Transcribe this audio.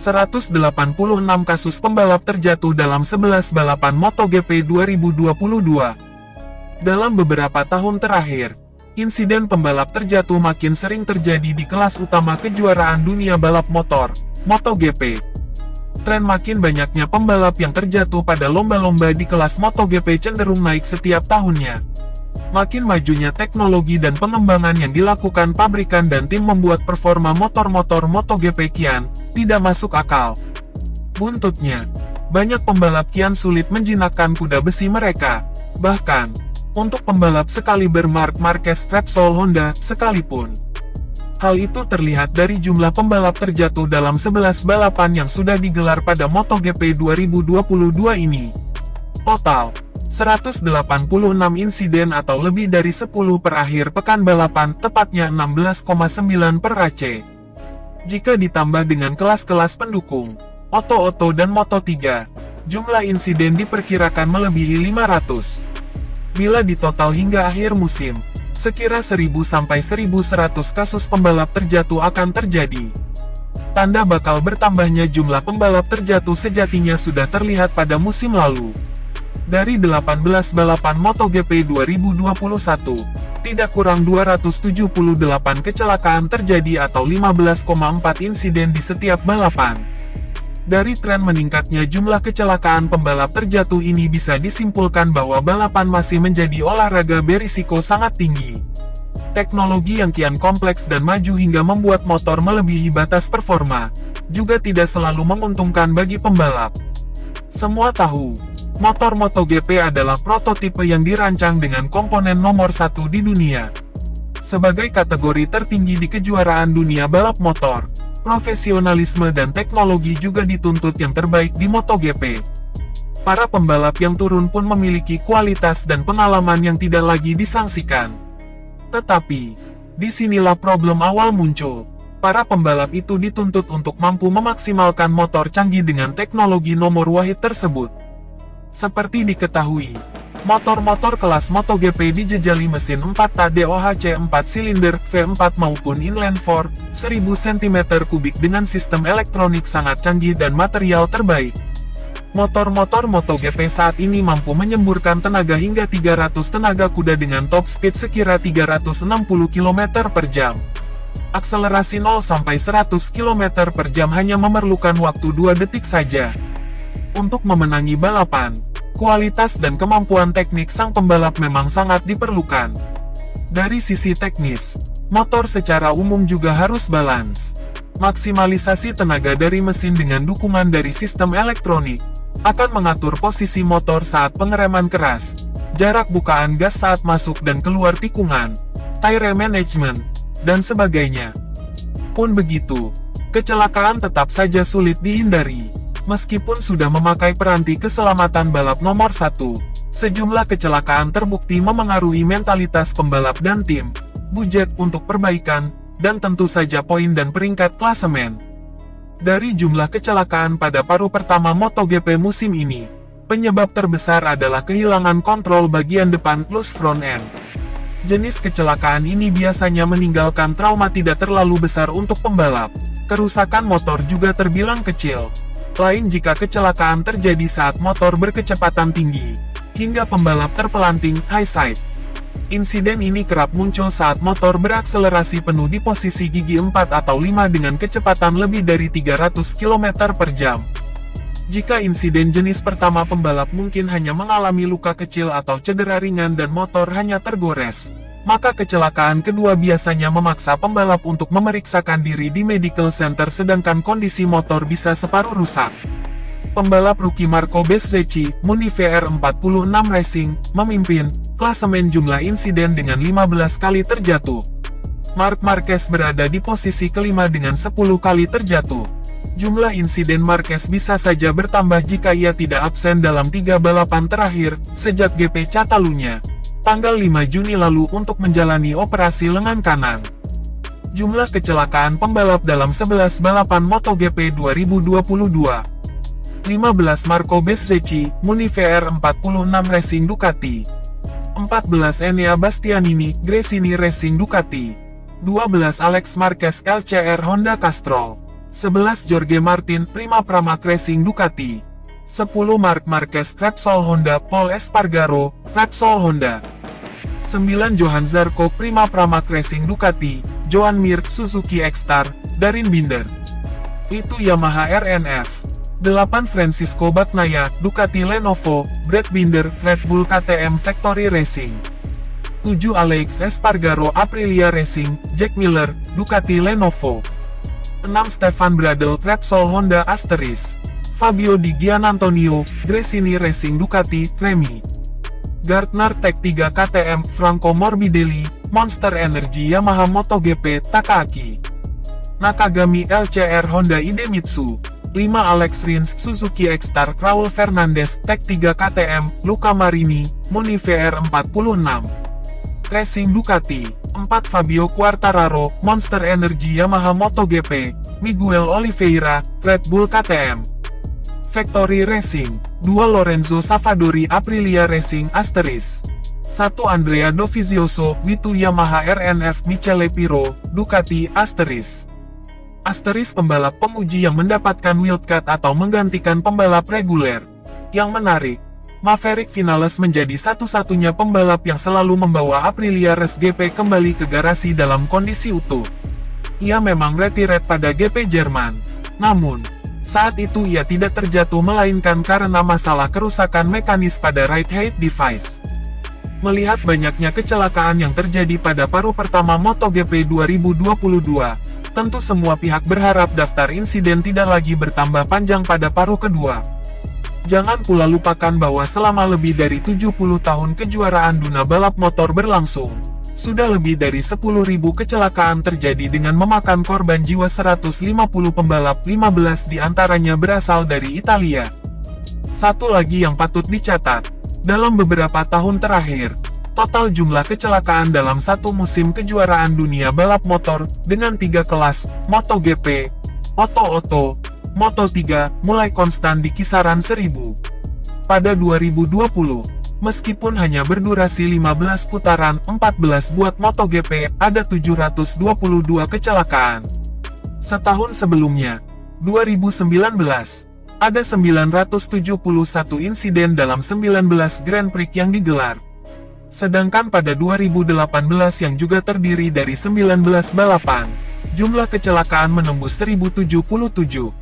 186 kasus pembalap terjatuh dalam 11 balapan MotoGP 2022. Dalam beberapa tahun terakhir, insiden pembalap terjatuh makin sering terjadi di kelas utama kejuaraan dunia balap motor, MotoGP. Tren makin banyaknya pembalap yang terjatuh pada lomba-lomba di kelas MotoGP cenderung naik setiap tahunnya. Makin majunya teknologi dan pengembangan yang dilakukan pabrikan dan tim membuat performa motor-motor MotoGP kian tidak masuk akal. Buntutnya, banyak pembalap kian sulit menjinakkan kuda besi mereka. Bahkan, untuk pembalap sekaliber Marc Marquez Repsol Honda sekalipun. Hal itu terlihat dari jumlah pembalap terjatuh dalam 11 balapan yang sudah digelar pada MotoGP 2022 ini. Total 186 insiden atau lebih dari 10 per akhir pekan balapan, tepatnya 16,9 per AC. Jika ditambah dengan kelas-kelas pendukung, Moto2 dan Moto3, jumlah insiden diperkirakan melebihi 500. Bila ditotal hingga akhir musim, sekira 1000 sampai 1100 kasus pembalap terjatuh akan terjadi. Tanda bakal bertambahnya jumlah pembalap terjatuh sejatinya sudah terlihat pada musim lalu. Dari 18 balapan MotoGP 2021, tidak kurang 278 kecelakaan terjadi atau 15,4 insiden di setiap balapan. Dari tren meningkatnya jumlah kecelakaan pembalap terjatuh ini bisa disimpulkan bahwa balapan masih menjadi olahraga berisiko sangat tinggi. Teknologi yang kian kompleks dan maju hingga membuat motor melebihi batas performa, juga tidak selalu menguntungkan bagi pembalap. Semua tahu, motor MotoGP adalah prototipe yang dirancang dengan komponen nomor 1 di dunia. Sebagai kategori tertinggi di kejuaraan dunia balap motor, profesionalisme dan teknologi juga dituntut yang terbaik di MotoGP. Para pembalap yang turun pun memiliki kualitas dan pengalaman yang tidak lagi disangsikan. Tetapi, disinilah problem awal muncul. Para pembalap itu dituntut untuk mampu memaksimalkan motor canggih dengan teknologi nomor wahid tersebut. Seperti diketahui, motor-motor kelas MotoGP dijejali mesin 4 TDOHC 4 silinder V4 maupun inline 4, 1000 cm3 dengan sistem elektronik sangat canggih dan material terbaik. Motor-motor MotoGP saat ini mampu menyemburkan tenaga hingga 300 tenaga kuda dengan top speed sekira 360 km per jam. Akselerasi 0-100 km per jam hanya memerlukan waktu 2 detik saja. Untuk memenangi balapan, kualitas dan kemampuan teknik sang pembalap memang sangat diperlukan. Dari sisi teknis, motor secara umum juga harus balance. Maksimalisasi tenaga dari mesin dengan dukungan dari sistem elektronik akan mengatur posisi motor saat pengereman keras, jarak bukaan gas saat masuk dan keluar tikungan, tire management, dan sebagainya. Pun begitu, kecelakaan tetap saja sulit dihindari. Meskipun sudah memakai peranti keselamatan balap nomor 1, sejumlah kecelakaan terbukti memengaruhi mentalitas pembalap dan tim, budget untuk perbaikan, dan tentu saja poin dan peringkat klasemen. Dari jumlah kecelakaan pada paruh pertama MotoGP musim ini, penyebab terbesar adalah kehilangan kontrol bagian depan loose front end. Jenis kecelakaan ini biasanya meninggalkan trauma tidak terlalu besar untuk pembalap. Kerusakan motor juga terbilang kecil. Lain jika kecelakaan terjadi saat motor berkecepatan tinggi, hingga pembalap terpelanting high side. Insiden ini kerap muncul saat motor berakselerasi penuh di posisi gigi 4 atau 5 dengan kecepatan lebih dari 300 km per jam. Jika insiden jenis pertama pembalap mungkin hanya mengalami luka kecil atau cedera ringan dan motor hanya tergores, maka kecelakaan kedua biasanya memaksa pembalap untuk memeriksakan diri di medical center sedangkan kondisi motor bisa separuh rusak. Pembalap rookie Marco Bezzecchi, Muni VR46 Racing, memimpin klasemen jumlah insiden dengan 15 kali terjatuh. Marc Marquez berada di posisi kelima dengan 10 kali terjatuh. Jumlah insiden Marquez bisa saja bertambah jika ia tidak absen dalam 3 balapan terakhir, sejak GP Catalunya, tanggal 5 Juni lalu untuk menjalani operasi lengan kanan. Jumlah kecelakaan pembalap dalam 11 balapan MotoGP 2022. 15 Marco Bezzecchi, Muni VR46 Racing Ducati. 14 Enea Bastianini, Gresini Racing Ducati. 12 Alex Marquez LCR Honda Castrol. 11 Jorge Martin Prima Pramac Racing Ducati, 10 Marc Marquez Repsol Honda Paul Espargaro Repsol Honda, 9 Johan Zarco Prima Pramac Racing Ducati, Joan Mir Suzuki X-Star, Darin Binder. Itu Yamaha RNF. 8 Francisco Bagnaia Ducati Lenovo, Brad Binder Red Bull KTM Factory Racing. 7 Alex Espargaro Aprilia Racing, Jack Miller, Ducati Lenovo. 6 Stefan Bradl Repsol Honda Asteris. Fabio Di Gianantonio, Gresini Racing Ducati, Remy Gardner Tech 3 KTM Franco Morbidelli, Monster Energy Yamaha MotoGP Takaki. Nakagami LCR Honda Idemitsu. 5 Alex Rins Suzuki X-Star Raul Fernandez Tech 3 KTM, Luca Marini, Muni VR46. Racing Ducati. 4 Fabio Quartararo, Monster Energy Yamaha MotoGP, Miguel Oliveira, Red Bull KTM. Factory Racing. 2 Lorenzo Savadori Aprilia Racing Asteris. 1 Andrea Dovizioso, Witu Yamaha RNF Michele Piro, Ducati Asteris. Asteris pembalap penguji yang mendapatkan wildcard atau menggantikan pembalap reguler. Yang menarik, Maverick Vinales menjadi satu-satunya pembalap yang selalu membawa Aprilia Race GP kembali ke garasi dalam kondisi utuh. Ia memang retired pada GP Jerman. Namun, saat itu ia tidak terjatuh melainkan karena masalah kerusakan mekanis pada right height device. Melihat banyaknya kecelakaan yang terjadi pada paruh pertama MotoGP 2022, tentu semua pihak berharap daftar insiden tidak lagi bertambah panjang pada paruh kedua. Jangan pula lupakan bahwa selama lebih dari 70 tahun kejuaraan dunia balap motor berlangsung, sudah lebih dari 10.000 kecelakaan terjadi dengan memakan korban jiwa 150 pembalap, 15 diantaranya berasal dari Italia. Satu lagi yang patut dicatat, dalam beberapa tahun terakhir, total jumlah kecelakaan dalam satu musim kejuaraan dunia balap motor, dengan 3 kelas, MotoGP, Moto2, Moto3, mulai konstan di kisaran 1000. Pada 2020, meskipun hanya berdurasi 15 putaran, 14 buat MotoGP, ada 722 kecelakaan. Setahun sebelumnya, 2019, ada 971 insiden dalam 19 Grand Prix yang digelar. Sedangkan pada 2018 yang juga terdiri dari 19 balapan, jumlah kecelakaan menembus 1077.